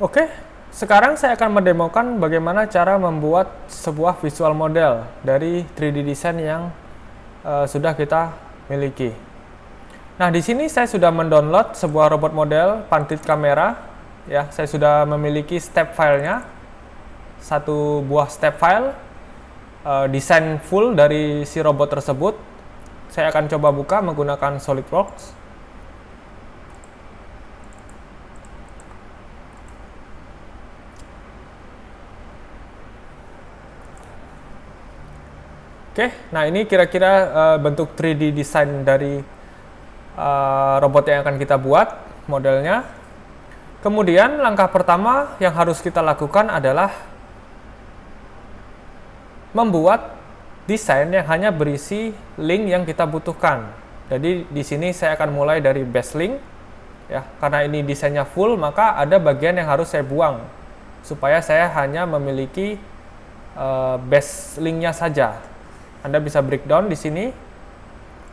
Oke, sekarang saya akan mendemokan bagaimana cara membuat sebuah visual model dari 3D design yang sudah kita miliki. Nah, di sini saya sudah mendownload sebuah robot model pantit kamera. Ya, saya sudah memiliki step filenya, satu buah step file desain full dari si robot tersebut. Saya akan coba buka menggunakan SolidWorks. Oke, nah ini kira-kira bentuk 3D design dari robot yang akan kita buat, modelnya. Kemudian langkah pertama yang harus kita lakukan adalah membuat desain yang hanya berisi link yang kita butuhkan. Jadi di sini saya akan mulai dari base link, ya, karena ini desainnya full, maka ada bagian yang harus saya buang supaya saya hanya memiliki base linknya saja. Anda bisa breakdown di sini,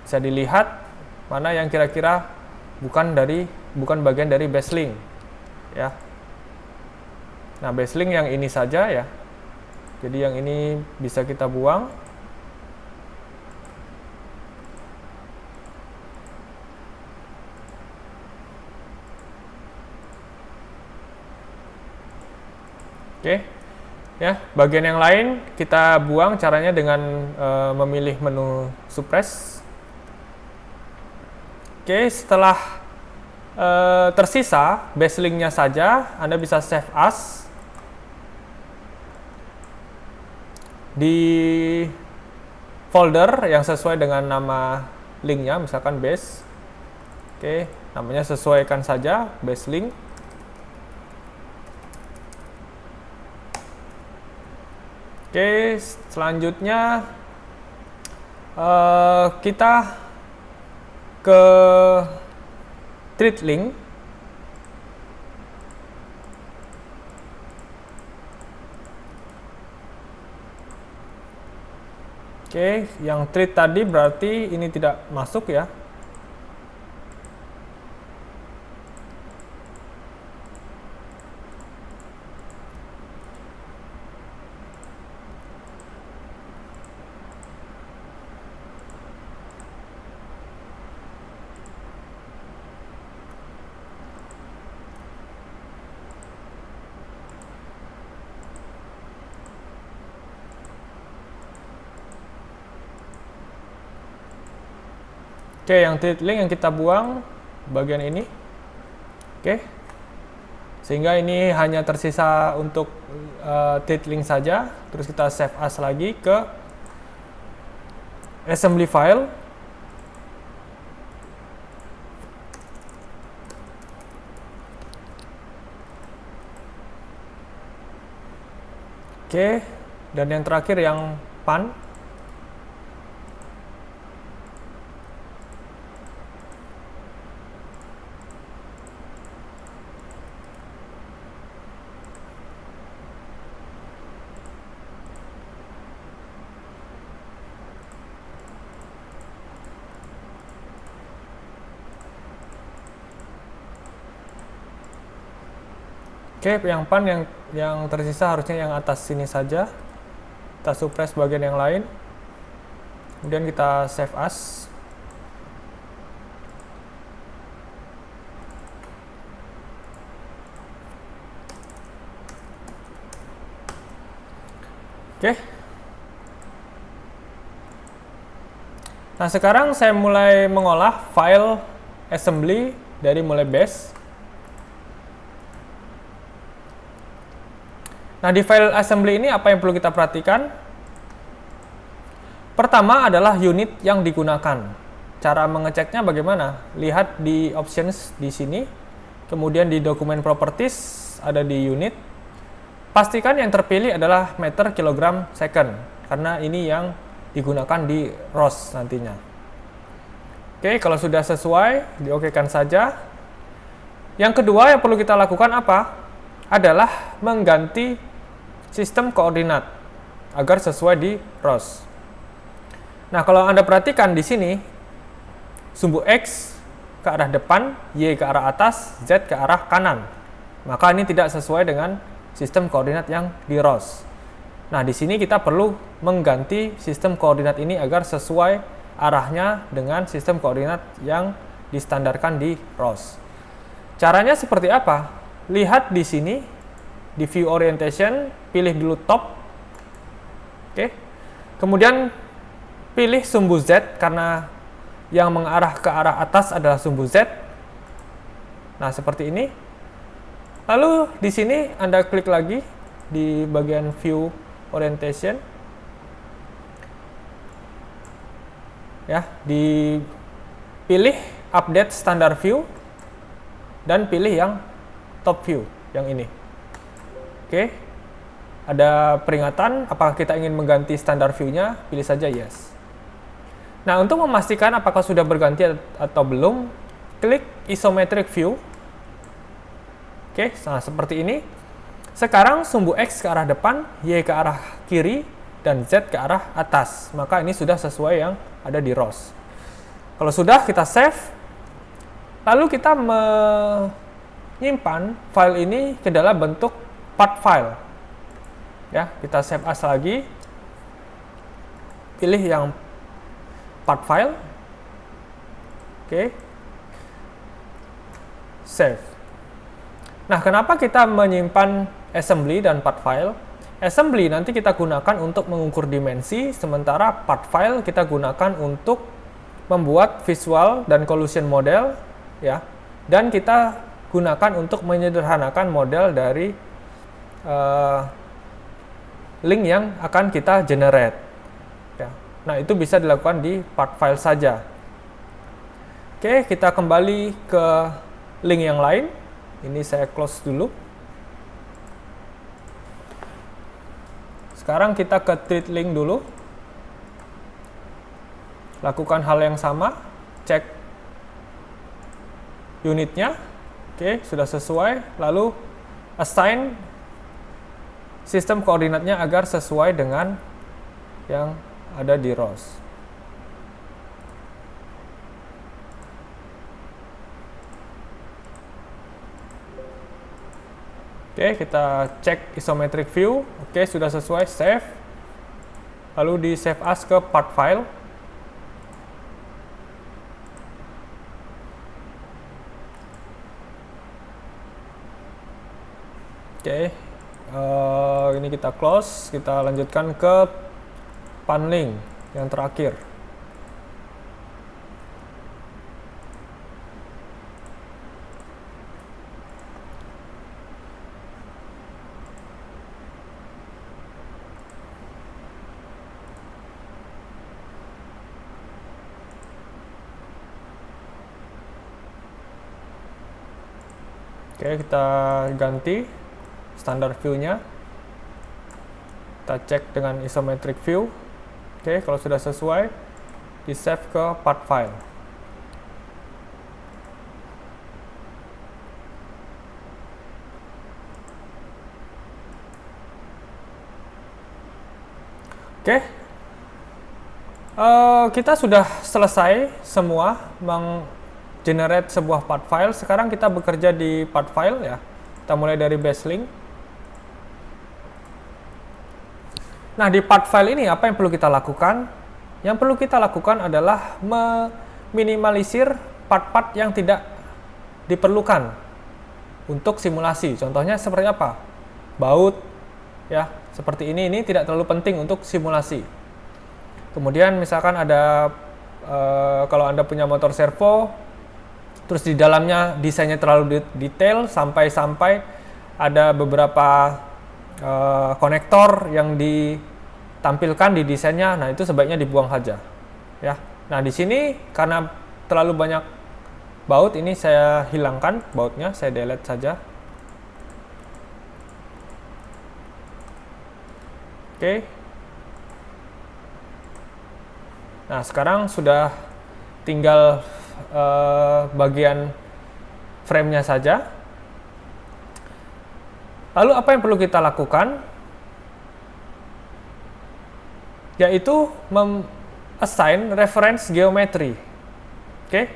bisa dilihat mana yang kira-kira bukan bagian dari base link, ya. Nah, base link yang ini saja, ya. Jadi yang ini bisa kita buang. Oke, ya. Bagian yang lain kita buang, caranya dengan memilih menu suppress. Oke, setelah tersisa base linknya saja, Anda bisa save as di folder yang sesuai dengan nama linknya, misalkan base. Oke, namanya sesuaikan saja, base link. Oke, selanjutnya kita ke treat link. Oke, yang treat tadi berarti ini tidak masuk, ya. Oke, yang treat link yang kita buang bagian ini. Oke, sehingga ini hanya tersisa untuk treat link saja. Terus kita save as lagi ke assembly file. Oke, dan yang terakhir yang pan. Oke, yang pan yang tersisa harusnya yang atas sini saja. Kita suppress bagian yang lain. Kemudian kita save as. Oke. Nah, sekarang saya mulai mengolah file assembly dari mulai base. Nah, di file assembly ini apa yang perlu kita perhatikan? Pertama adalah unit yang digunakan. Cara mengeceknya bagaimana? Lihat di options di sini, kemudian di dokumen properties ada di unit. Pastikan yang terpilih adalah meter kilogram second, karena ini yang digunakan di ROS nantinya. Oke, kalau sudah sesuai, diokekan saja. Yang kedua yang perlu kita lakukan apa? Adalah mengganti sistem koordinat agar sesuai di ROS. Nah, kalau Anda perhatikan di sini, sumbu X ke arah depan, Y ke arah atas, Z ke arah kanan. Maka ini tidak sesuai dengan sistem koordinat yang di ROS. Nah, di sini kita perlu mengganti sistem koordinat ini agar sesuai arahnya dengan sistem koordinat yang distandarkan di ROS. Caranya seperti apa? Lihat di sini, di view orientation, pilih dulu top. Oke. Kemudian pilih sumbu Z karena yang mengarah ke arah atas adalah sumbu Z. Nah, seperti ini. Lalu di sini Anda klik lagi di bagian view orientation. Ya, dipilih update standard view dan pilih yang top view yang ini. Oke. Ada peringatan apakah kita ingin mengganti standard view-nya, pilih saja yes. Nah, untuk memastikan apakah sudah berganti atau belum, klik isometric view. Oke, nah seperti ini. Sekarang sumbu X ke arah depan, Y ke arah kiri, dan Z ke arah atas. Maka ini sudah sesuai yang ada di ROS. Kalau sudah, kita save. Lalu kita menyimpan file ini ke dalam bentuk part file. Ya, kita save as lagi. Pilih yang part file. Oke. Save. Nah, kenapa kita menyimpan assembly dan part file? Assembly nanti kita gunakan untuk mengukur dimensi, sementara part file kita gunakan untuk membuat visual dan collision model, ya. Dan kita gunakan untuk menyederhanakan model dari link yang akan kita generate. Ya. Nah, itu bisa dilakukan di part file saja. Oke, kita kembali ke link yang lain. Ini saya close dulu. Sekarang kita ke treat link dulu. Lakukan hal yang sama. Cek unitnya. Oke, sudah sesuai. Lalu assign sistem koordinatnya agar sesuai dengan yang ada di ROS. Oke, kita cek isometric view. Oke, sudah sesuai, save. Lalu di save as ke part file. Oke, ini kita close, kita lanjutkan ke panling yang terakhir. Oke, kita ganti standar view-nya. Kita cek dengan isometric view. Oke, kalau sudah sesuai, di save ke part file. Oke, kita sudah selesai semua meng-generate sebuah part file. Sekarang kita bekerja di part file ya. Kita mulai dari base link. Nah, di part file ini apa yang perlu kita lakukan? Yang perlu kita lakukan adalah meminimalisir part-part yang tidak diperlukan untuk simulasi. Contohnya seperti apa? Baut, ya, seperti ini tidak terlalu penting untuk simulasi. Kemudian misalkan ada, kalau Anda punya motor servo, terus di dalamnya desainnya terlalu detail, sampai ada beberapa konektor yang ditampilkan di desainnya. Nah, itu sebaiknya dibuang saja, ya. Nah, di sini karena terlalu banyak baut, ini saya hilangkan bautnya, saya delete saja. Oke. Nah, sekarang sudah tinggal bagian frame-nya saja. Lalu apa yang perlu kita lakukan? Yaitu assign reference geometry. Oke?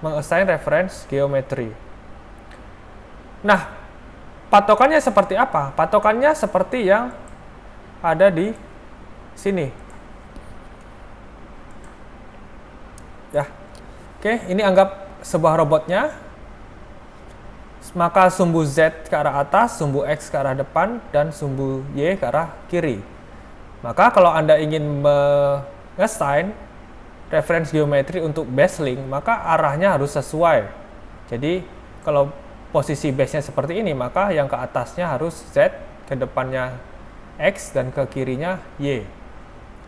Meng-assign reference geometry. Nah, patokannya seperti apa? Patokannya seperti yang ada di sini. Ya. Oke, ini anggap sebuah robotnya. Maka sumbu Z ke arah atas, sumbu X ke arah depan, dan sumbu Y ke arah kiri. Maka kalau Anda ingin mengassign reference geometri untuk base link, maka arahnya harus sesuai. Jadi kalau posisi base-nya seperti ini, maka yang ke atasnya harus Z, ke depannya X, dan ke kirinya Y.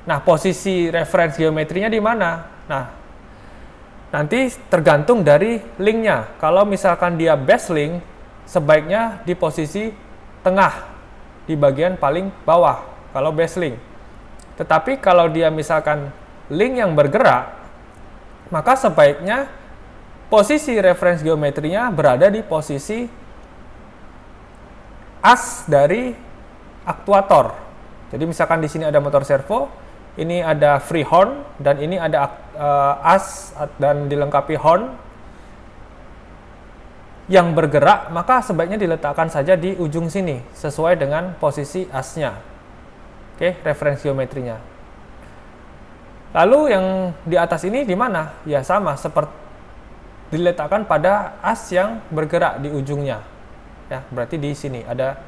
Nah, posisi reference geometrinya di mana? Nah, nanti tergantung dari linknya. Kalau misalkan dia base link, sebaiknya di posisi tengah, di bagian paling bawah, kalau base link. Tetapi kalau dia misalkan link yang bergerak, maka sebaiknya posisi reference geometrinya berada di posisi as dari aktuator. Jadi misalkan di sini ada motor servo, ini ada free horn, dan ini ada as dan dilengkapi horn yang bergerak, maka sebaiknya diletakkan saja di ujung sini sesuai dengan posisi asnya. Oke, reference geometrinya. Lalu yang di atas ini di mana? Ya sama, seperti diletakkan pada as yang bergerak di ujungnya. Ya, berarti di sini ada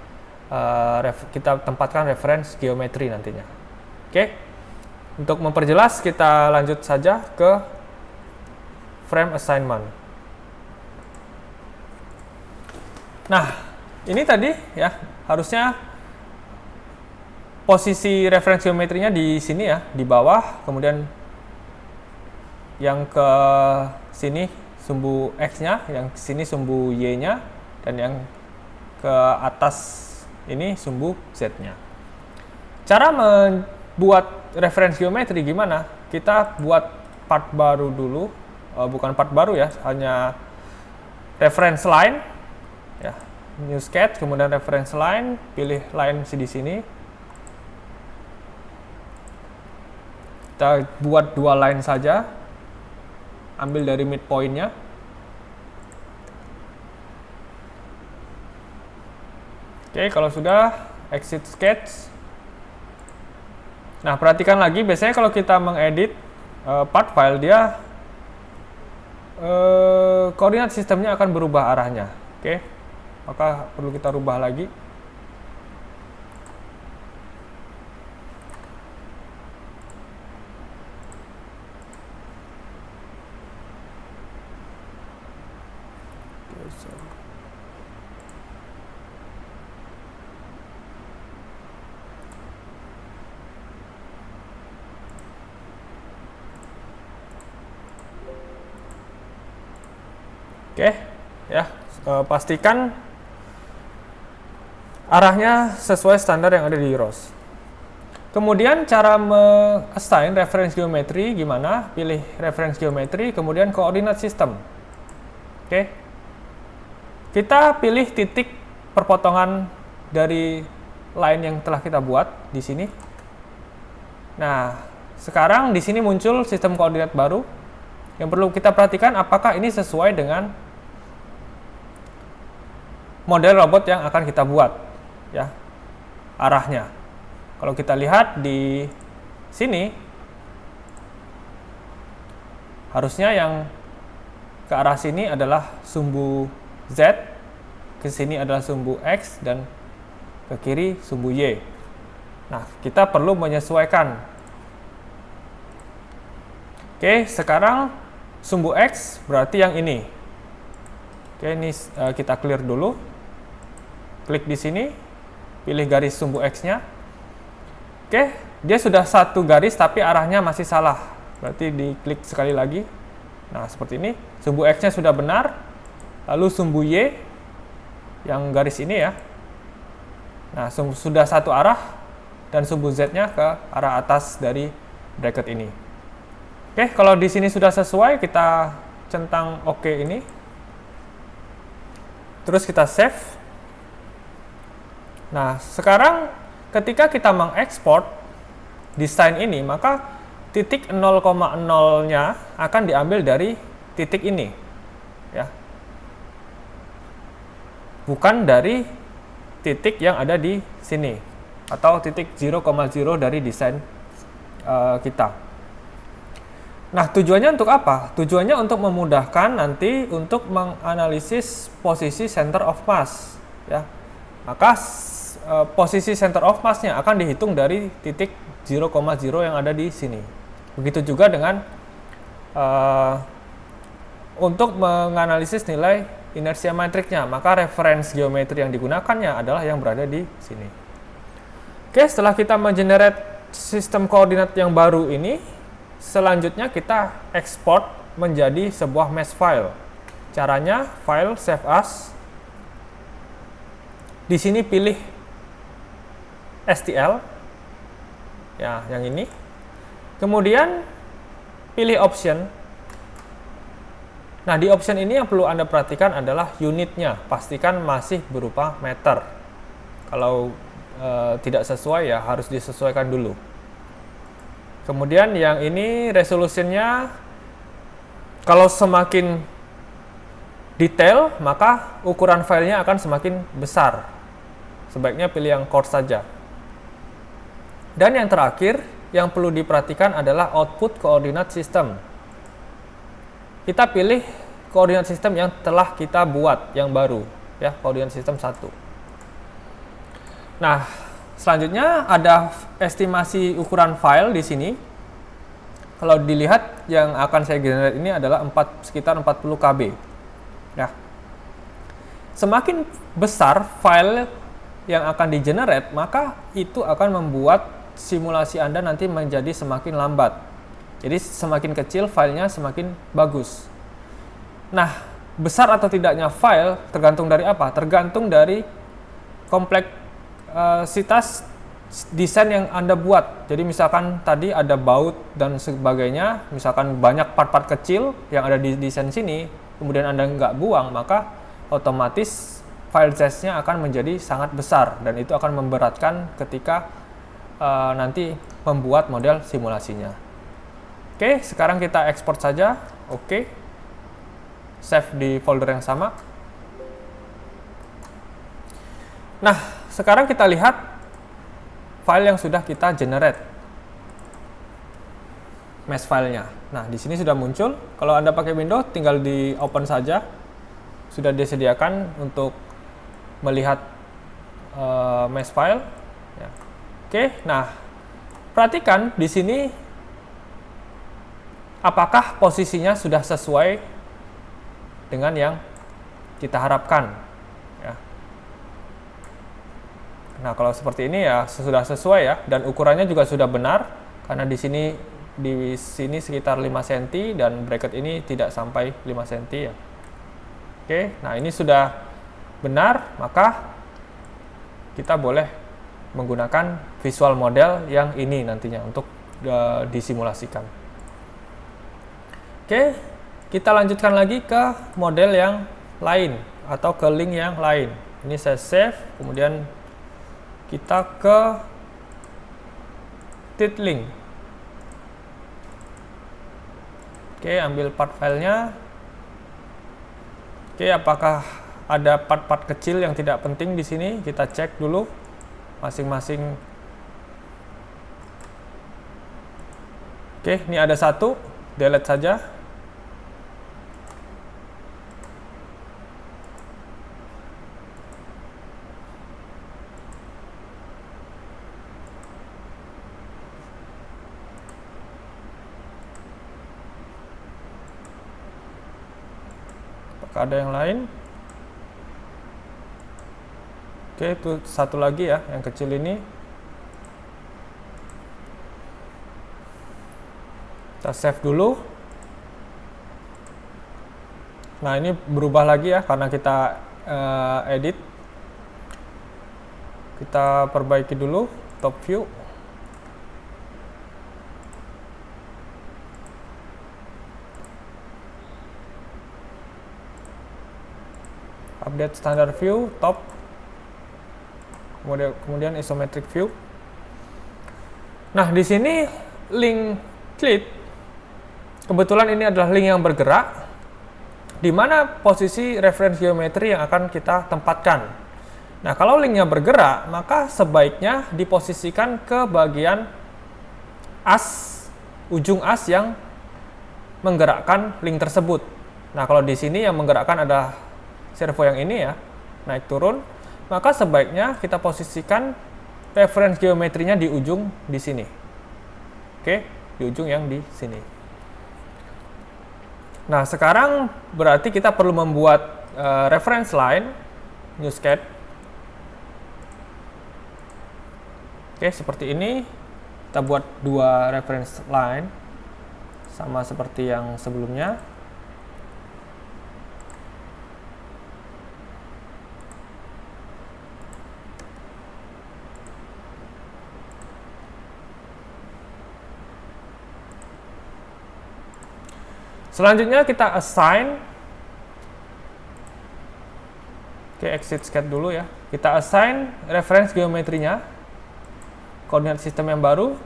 kita tempatkan reference geometri nantinya. Oke. Untuk memperjelas, kita lanjut saja ke frame assignment. Nah, ini tadi ya, harusnya posisi reference geometrinya di sini ya, di bawah, kemudian yang ke sini sumbu X-nya, yang ke sini sumbu Y-nya, dan yang ke atas ini sumbu Z-nya. Cara membuat reference geometri gimana? Kita buat part baru dulu, bukan part baru ya, hanya reference line, ya, new sketch, kemudian reference line, pilih line di sini. Kita buat dua line saja, ambil dari midpoint-nya. Oke, kalau sudah, exit sketch. Nah, perhatikan lagi, biasanya kalau kita mengedit part file, dia koordinat sistemnya akan berubah arahnya. Oke, maka perlu kita rubah lagi. Oke, ya, pastikan arahnya sesuai standar yang ada di ROS. Kemudian cara assign reference geometri gimana? Pilih reference geometri, kemudian koordinat sistem. Oke, kita pilih titik perpotongan dari line yang telah kita buat di sini. Nah, sekarang di sini muncul sistem koordinat baru. Yang perlu kita perhatikan, apakah ini sesuai dengan model robot yang akan kita buat, ya, arahnya. Kalau kita lihat di sini, harusnya yang ke arah sini adalah sumbu Z, ke sini adalah sumbu X, dan ke kiri sumbu Y. Nah, kita perlu menyesuaikan. Oke, sekarang sumbu X berarti yang ini. Oke, ini kita clear dulu. Klik di sini, pilih garis sumbu X-nya. Oke, dia sudah satu garis tapi arahnya masih salah. Berarti diklik sekali lagi. Nah, seperti ini. Sumbu X-nya sudah benar. Lalu sumbu Y, yang garis ini ya. Nah, sudah satu arah. Dan sumbu Z-nya ke arah atas dari bracket ini. Oke, kalau di sini sudah sesuai, kita centang OK ini. Terus kita save. Nah, sekarang ketika kita mengekspor desain ini, maka titik 0,0-nya akan diambil dari titik ini. Ya. Bukan dari titik yang ada di sini atau titik 0,0 dari desain kita. Nah, tujuannya untuk apa? Tujuannya untuk memudahkan nanti untuk menganalisis posisi center of mass, ya. Maka posisi center of mass-nya akan dihitung dari titik 0,0 yang ada di sini. Begitu juga dengan untuk menganalisis nilai inersia matriknya, maka reference geometri yang digunakannya adalah yang berada di sini. Oke, setelah kita mengenerate sistem koordinat yang baru ini, selanjutnya kita ekspor menjadi sebuah mesh file. Caranya, file save as. Di sini pilih STL, ya, yang ini. Kemudian pilih option. Nah, di option ini yang perlu Anda perhatikan adalah unitnya. Pastikan masih berupa meter. Kalau tidak sesuai, ya harus disesuaikan dulu. Kemudian yang ini resolusinya, kalau semakin detail, maka ukuran filenya akan semakin besar. Sebaiknya pilih yang coarse saja. Dan yang terakhir, yang perlu diperhatikan adalah output koordinat sistem. Kita pilih koordinat sistem yang telah kita buat, yang baru, ya, koordinat sistem 1. Nah, selanjutnya ada estimasi ukuran file di sini. Kalau dilihat, yang akan saya generate ini adalah sekitar 40 KB. Ya. Semakin besar file yang akan di-generate, maka itu akan membuat simulasi Anda nanti menjadi semakin lambat. Jadi semakin kecil filenya semakin bagus. Nah, besar atau tidaknya file tergantung dari apa? Tergantung dari kompleksitas desain yang Anda buat. Jadi misalkan tadi ada baut dan sebagainya, misalkan banyak part-part kecil yang ada di desain sini, kemudian Anda nggak buang, maka otomatis file size-nya akan menjadi sangat besar dan itu akan memberatkan ketika nanti membuat model simulasinya. Oke, sekarang kita ekspor saja. Oke, save di folder yang sama. Nah, sekarang kita lihat file yang sudah kita generate, mesh filenya. Nah, di sini sudah muncul. Kalau Anda pakai Windows, tinggal di open saja. Sudah disediakan untuk melihat mesh file. Ya. Oke, nah perhatikan di sini apakah posisinya sudah sesuai dengan yang kita harapkan. Ya. Nah, kalau seperti ini ya sudah sesuai ya, dan ukurannya juga sudah benar karena di sini sekitar 5 cm dan bracket ini tidak sampai 5 cm ya. Oke, nah ini sudah benar, maka kita boleh menggunakan visual model yang ini nantinya untuk disimulasikan. Oke, kita lanjutkan lagi ke model yang lain atau ke link yang lain. Ini saya save, kemudian kita ke titlink. Oke, ambil part filenya. Oke, apakah ada part-part kecil yang tidak penting di sini? Kita cek dulu masing-masing. Oke, ini ada satu, delete saja. Apakah ada yang lain? Oke, itu satu lagi ya, yang kecil ini. Kita save dulu. Nah, ini berubah lagi ya, karena kita edit. Kita perbaiki dulu, top view. Update standard view, top. Kemudian isometric view. Nah, di sini link clip, kebetulan ini adalah link yang bergerak, di mana posisi reference geometri yang akan kita tempatkan. Nah, kalau linknya bergerak, maka sebaiknya diposisikan ke bagian ujung as yang menggerakkan link tersebut. Nah, kalau di sini yang menggerakkan adalah servo yang ini ya, naik turun, maka sebaiknya kita posisikan reference geometrinya di ujung di sini. Oke, di ujung yang di sini. Nah, sekarang berarti kita perlu membuat reference line, new sketch. Oke, seperti ini. Kita buat dua reference line, sama seperti yang sebelumnya. Selanjutnya kita assign. Oke, exit sketch dulu ya. Kita assign reference geometrinya, koordinat sistem yang baru.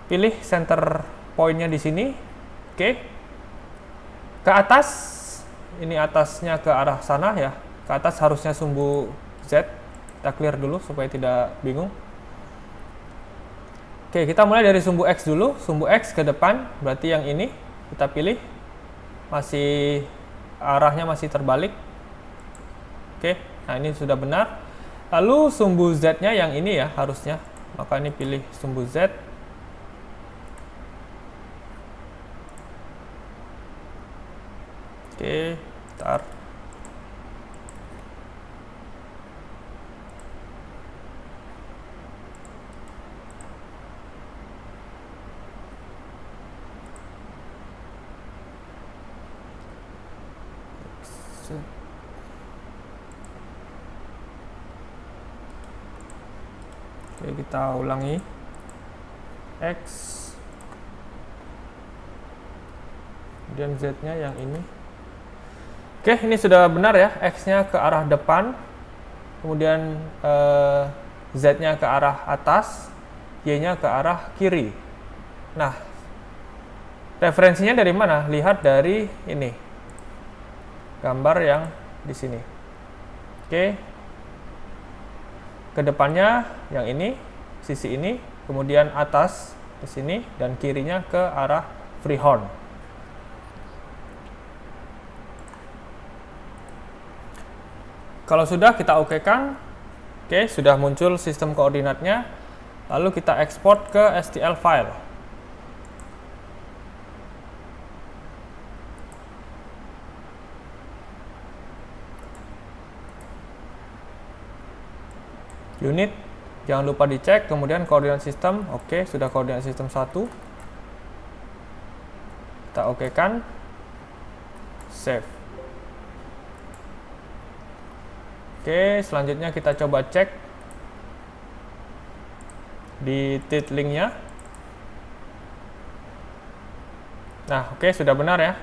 Pilih center point-nya di sini. Oke. Ke atas, ini atasnya ke arah sana ya. Ke atas harusnya sumbu Z. Kita clear dulu supaya tidak bingung. Oke, kita mulai dari sumbu X dulu. Sumbu X ke depan, berarti yang ini kita pilih. Masih arahnya masih terbalik. Oke, nah ini sudah benar. Lalu sumbu Z-nya yang ini ya harusnya. Maka ini pilih sumbu Z. Oke, bentar. Oke, kita ulangi. X. Kemudian Z-nya yang ini. Oke, ini sudah benar ya. X-nya ke arah depan. Kemudian Z-nya ke arah atas. Y-nya ke arah kiri. Nah, referensinya dari mana? Lihat dari ini. Gambar yang di sini. Oke. Kedepannya yang ini, sisi ini, kemudian atas ke sini, dan kirinya ke arah freehand. Kalau sudah kita oke-kan, oke, sudah muncul sistem koordinatnya, lalu kita ekspor ke STL file. Unit, jangan lupa dicek, kemudian koordinat sistem, oke, sudah koordinat sistem 1. Kita oke-kan, save. Oke, selanjutnya kita coba cek di titlingnya. Nah, oke, sudah benar ya.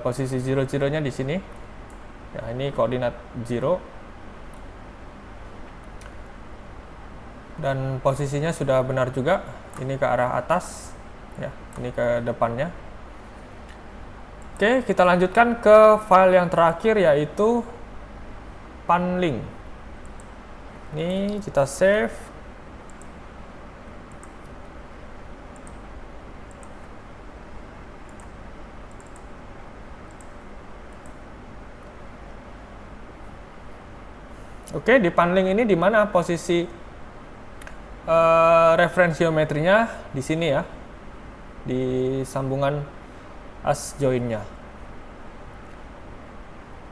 Posisi 0,0-nya di sini. Ya, ini koordinat 0. Dan posisinya sudah benar juga, ini ke arah atas ya, ini ke depannya. Oke, kita lanjutkan ke file yang terakhir yaitu panlink. Ini kita save. Oke, di panlink ini di mana posisi referensi geometrinya di sini ya, di sambungan as join-nya.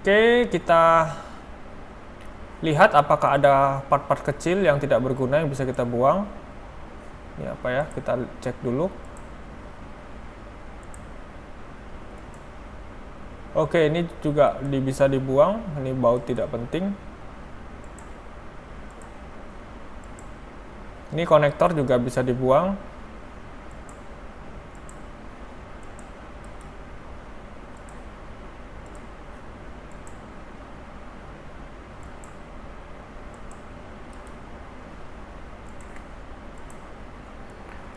Oke, kita lihat apakah ada part-part kecil yang tidak berguna yang bisa kita buang. Ini apa ya? Kita cek dulu. Oke, ini juga bisa dibuang. Ini baut tidak penting. Ini konektor juga bisa dibuang.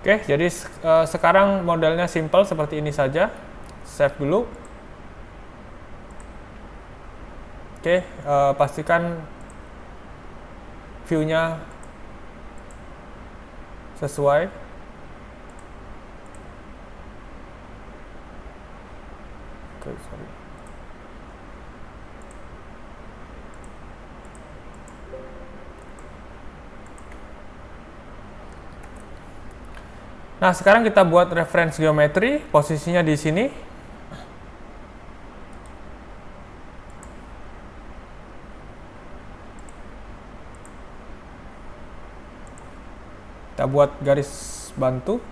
Oke, jadi sekarang modelnya simple seperti ini saja. Save dulu. Oke, pastikan view-nya sesuai. Oke, sorry. Nah, sekarang kita buat reference geometri, posisinya di sini. Kita buat garis bantu.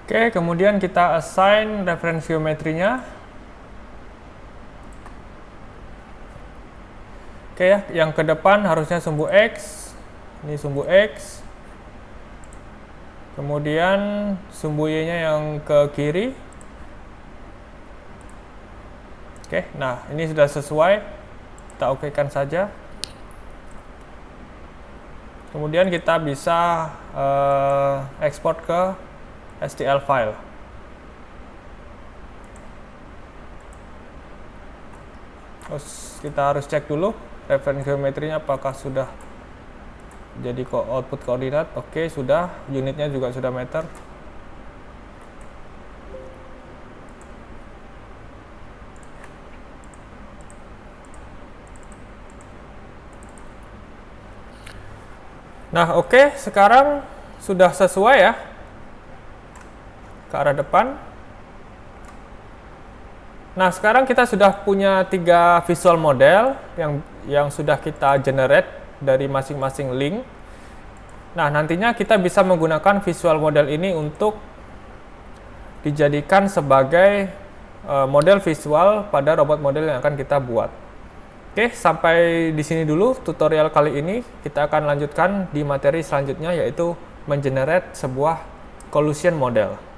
Oke, kemudian kita assign reference geometrinya. Oke ya, yang ke depan harusnya sumbu X. Ini sumbu X. Kemudian sumbu Y-nya yang ke kiri. Oke, nah ini sudah sesuai. Kita okekan saja. Kemudian kita bisa ekspor ke STL file. Terus kita harus cek dulu reference geometrinya apakah sudah jadi output koordinat. Oke, sudah. Unitnya juga sudah meter. Nah, oke, sekarang sudah sesuai ya ke arah depan. Nah, sekarang kita sudah punya 3 visual model yang sudah kita generate dari masing-masing link. Nah, nantinya kita bisa menggunakan visual model ini untuk dijadikan sebagai model visual pada robot model yang akan kita buat. Oke, sampai di sini dulu tutorial kali ini. Kita akan lanjutkan di materi selanjutnya, yaitu mengenerate sebuah collision model.